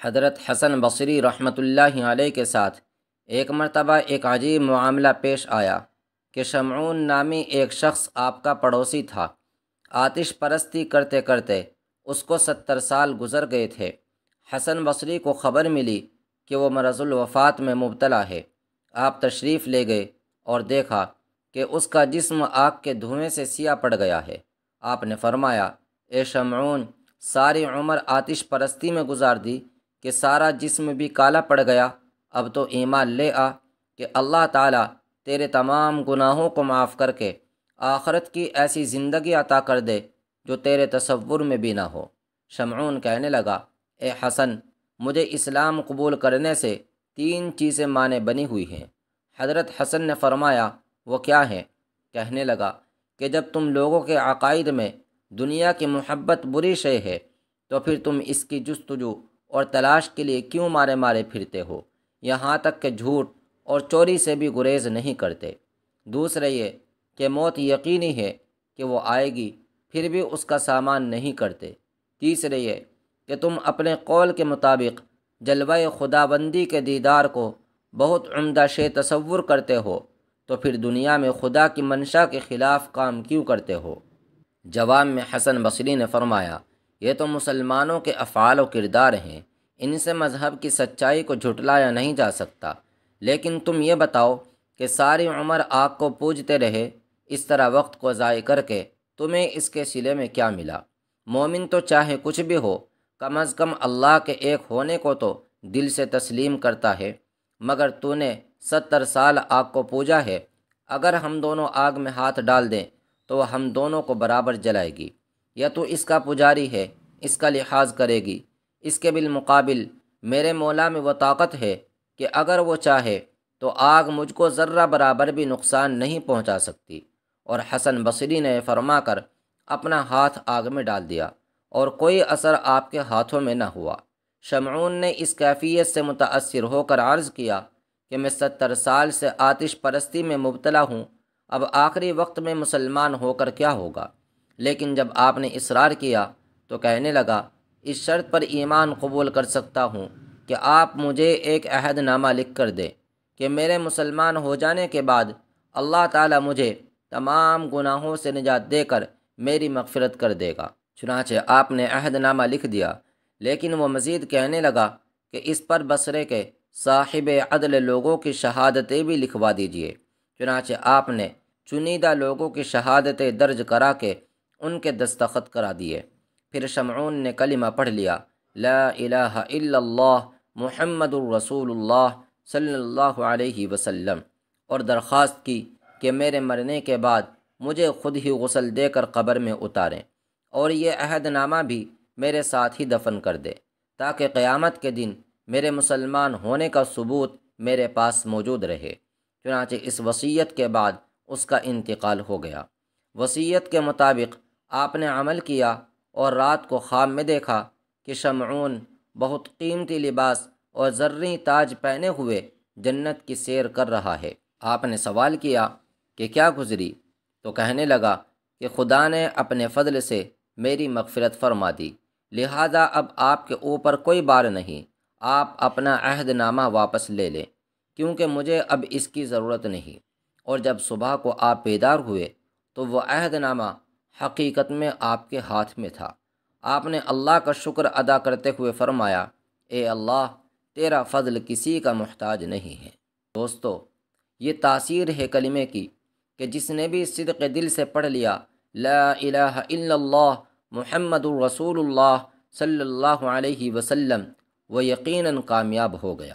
حضرت حسن بصری رحمۃ اللہ علیہ کے ساتھ ایک مرتبہ ایک عجیب معاملہ پیش آیا کہ شمعون نامی ایک شخص آپ کا پڑوسی تھا۔ آتش پرستی کرتے کرتے اس کو 70 سال گزر گئے تھے۔ حسن بصری کو خبر ملی کہ وہ مرض الوفات میں مبتلا ہے۔ آپ تشریف لے گئے اور دیکھا کہ اس کا جسم آگ کے دھوئیں سے سیاہ پڑ گیا ہے۔ آپ نے فرمایا، اے شمعون، ساری عمر آتش پرستی میں گزار دی کہ سارا جسم بھی کالا پڑ گیا۔ اب تو ایمان لے آ کہ اللہ تعالیٰ تیرے تمام گناہوں کو معاف کر کے آخرت کی ایسی زندگی عطا کر دے جو تیرے تصور میں بھی نہ ہو۔ شمعون کہنے لگا، اے حسن، مجھے اسلام قبول کرنے سے 3 چیزیں مانے بنی ہوئی ہیں۔ حضرت حسن نے فرمایا، وہ کیا ہیں؟ کہنے لگا کہ جب تم لوگوں کے عقائد میں دنیا کی محبت بری شے ہے تو پھر تم اس کی جستجو اور تلاش کے لیے کیوں مارے مارے پھرتے ہو، یہاں تک کہ جھوٹ اور چوری سے بھی گریز نہیں کرتے۔ دوسرے یہ کہ موت یقینی ہے کہ وہ آئے گی، پھر بھی اس کا سامان نہیں کرتے۔ تیسرے یہ کہ تم اپنے قول کے مطابق جلوہ خداوندی کے دیدار کو بہت عمدہ شے تصور کرتے ہو، تو پھر دنیا میں خدا کی منشا کے خلاف کام کیوں کرتے ہو؟ جواب میں حسن بصری نے فرمایا، یہ تو مسلمانوں کے افعال و کردار ہیں، ان سے مذہب کی سچائی کو جھٹلایا نہیں جا سکتا۔ لیکن تم یہ بتاؤ کہ ساری عمر آگ کو پوجتے رہے، اس طرح وقت کو ضائع کر کے تمہیں اس کے صلے میں کیا ملا؟ مومن تو چاہے کچھ بھی ہو، کم از کم اللہ کے ایک ہونے کو تو دل سے تسلیم کرتا ہے، مگر تو نے 70 سال آگ کو پوجا ہے۔ اگر ہم دونوں آگ میں ہاتھ ڈال دیں تو وہ ہم دونوں کو برابر جلائے گی۔ یا تو اس کا پجاری ہے، اس کا لحاظ کرے گی۔ اس کے بالمقابل میرے مولا میں وہ طاقت ہے کہ اگر وہ چاہے تو آگ مجھ کو ذرہ برابر بھی نقصان نہیں پہنچا سکتی۔ اور حسن بصری نے فرما کر اپنا ہاتھ آگ میں ڈال دیا اور کوئی اثر آپ کے ہاتھوں میں نہ ہوا۔ شمعون نے اس کیفیت سے متاثر ہو کر عرض کیا کہ میں 70 سال سے آتش پرستی میں مبتلا ہوں، اب آخری وقت میں مسلمان ہو کر کیا ہوگا؟ لیکن جب آپ نے اصرار کیا تو کہنے لگا، اس شرط پر ایمان قبول کر سکتا ہوں کہ آپ مجھے ایک عہد نامہ لکھ کر دیں کہ میرے مسلمان ہو جانے کے بعد اللہ تعالیٰ مجھے تمام گناہوں سے نجات دے کر میری مغفرت کر دے گا۔ چنانچہ آپ نے عہد نامہ لکھ دیا، لیکن وہ مزید کہنے لگا کہ اس پر بصرے کے صاحب عدل لوگوں کی شہادتیں بھی لکھوا دیجیے۔ چنانچہ آپ نے چنیدہ لوگوں کی شہادتیں درج کرا کے ان کے دستخط کرا دیے۔ پھر شمعون نے کلمہ پڑھ لیا، لا الہ الا اللہ محمد الرسول اللہ صلی اللہ علیہ وسلم، اور درخواست کی کہ میرے مرنے کے بعد مجھے خود ہی غسل دے کر قبر میں اتاریں اور یہ عہد نامہ بھی میرے ساتھ ہی دفن کر دے، تاکہ قیامت کے دن میرے مسلمان ہونے کا ثبوت میرے پاس موجود رہے۔ چنانچہ اس وصیت کے بعد اس کا انتقال ہو گیا۔ وصیت کے مطابق آپ نے عمل کیا اور رات کو خواب میں دیکھا کہ شمعون بہت قیمتی لباس اور زرعی تاج پہنے ہوئے جنت کی سیر کر رہا ہے۔ آپ نے سوال کیا کہ کیا گزری؟ تو کہنے لگا کہ خدا نے اپنے فضل سے میری مغفرت فرما دی، لہذا اب آپ کے اوپر کوئی بار نہیں، آپ اپنا عہد نامہ واپس لے لیں، کیونکہ مجھے اب اس کی ضرورت نہیں۔ اور جب صبح کو آپ بیدار ہوئے تو وہ عہد نامہ حقیقت میں آپ کے ہاتھ میں تھا۔ آپ نے اللہ کا شکر ادا کرتے ہوئے فرمایا، اے اللہ، تیرا فضل کسی کا محتاج نہیں ہے۔ دوستو، یہ تاثیر ہے کلمے کی کہ جس نے بھی صدق دل سے پڑھ لیا، لا الہ الا اللہ محمد الرسول اللہ صلی اللہ علیہ وسلم، وہ یقیناً کامیاب ہو گیا۔